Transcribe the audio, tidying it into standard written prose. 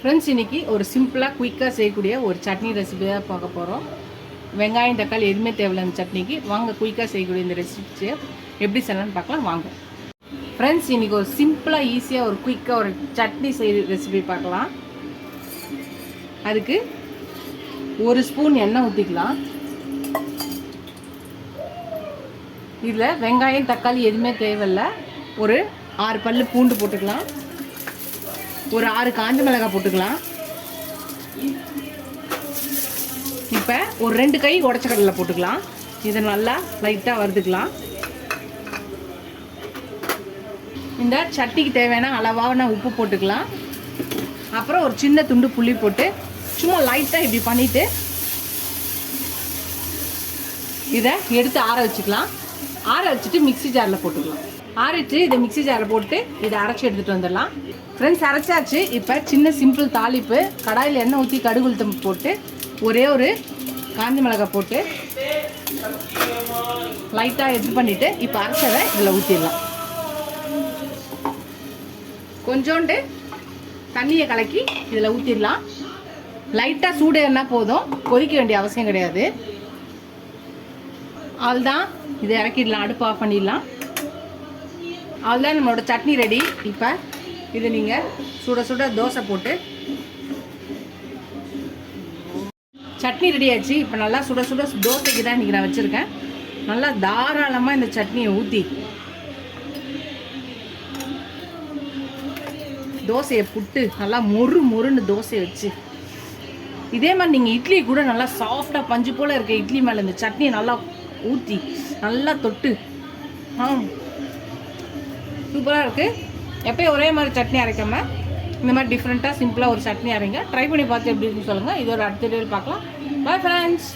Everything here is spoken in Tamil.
ஃப்ரெண்ட்ஸ், இன்றைக்கி ஒரு சிம்பிளாக குயிக்காக செய்யக்கூடிய ஒரு சட்னி ரெசிபியாக பார்க்க போகிறோம். வெங்காயம் தக்காளி எதுவுமே தேவையில்ல இந்த சட்னிக்கு. வாங்க குயிக்காக செய்யக்கூடிய இந்த ரெசிபியை எப்படி செய்யலாம்னு பார்க்கலாம் வாங்க. ஃப்ரெண்ட்ஸ், இன்றைக்கி ஒரு சிம்பிளாக ஈஸியாக ஒரு குயிக்காக ஒரு சட்னி செய்கிற ரெசிபி பார்க்கலாம். அதுக்கு ஒரு ஸ்பூன் எண்ணெய் ஊற்றிக்கலாம். இதில் வெங்காயம் தக்காளி எதுவுமே தேவையில்லை. ஒரு 6 பல்லு பூண்டு போட்டுக்கலாம். ஒரு 6 காஞ்ச மிளகாய் போட்டுக்கலாம். இப்போ ஒரு 2 கை உடச்ச கடலை போட்டுக்கலாம். இதை நல்லா லைட்டாக வறுத்துக்கலாம். இந்த சட்டிக்கு தேவையான அளவான உப்பு போட்டுக்கலாம். அப்புறம் ஒரு சின்ன துண்டு புளி போட்டு சும்மா லைட்டாக இப்படி பண்ணிவிட்டு இதை எடுத்து ஆற வச்சுக்கலாம். ஆற வச்சுட்டு மிக்ஸி ஜாரில் போட்டுக்கலாம். ஆறிட்டு இதை மிக்ஸி ஜாரில் போட்டு இதை அரைச்சி எடுத்துகிட்டு வந்துடலாம். ஃப்ரெண்ட்ஸ், அரைச்சாச்சு. இப்போ சின்ன சிம்பிள் தாளிப்பு. கடாயில் எண்ணெய் ஊற்றி கடுகு உளுத்தம் போட்டு ஒரே ஒரு காஞ்ச மிளகாய் போட்டு லைட்டாக இது பண்ணிவிட்டு இப்போ அரைச்சதை இதில் ஊற்றிடலாம். கொஞ்சோண்டு தண்ணியை கலக்கி இதில் ஊற்றிடலாம். லைட்டாக சூடு ஏறினா போதும், கொதிக்க வேண்டிய அவசியம் கிடையாது. அவ்வளோதான், இதை இறக்கிடலாம். அடுப்பு ஆஃப் பண்ணிடலாம். அவ்வளோதான், நம்மளோட சட்னி ரெடி. இப்போ இது நீங்கள் சுட சுட தோசை போட்டு சட்னி ரெடி ஆச்சு. இப்போ நல்லா சுட சுட தோசைக்கு தான் இன்றைக்கி நான் வச்சுருக்கேன். நல்லா தாராளமாக இந்த சட்னியை ஊற்றி தோசையை புட்டு நல்லா மொறுன்னு தோசையை வச்சு இதே மாதிரி நீங்கள் இட்லி கூட நல்லா சாஃப்டாக பஞ்சு போல் இருக்க இட்லி மேலே இந்த சட்னியை நல்லா ஊற்றி நல்லா தொட்டு சூப்பராக இருக்குது. எப்போயும் ஒரே மாதிரி சட்னி அரைக்காமல் இந்த மாதிரி டிஃப்ரெண்ட்டாக சிம்பிளாக ஒரு சட்னி அரைங்க. ட்ரை பண்ணி பார்த்து எப்படி இருக்குன்னு சொல்லுங்கள். இதோட அடுத்த வீடியோவில் பார்க்கலாம். Bye friends.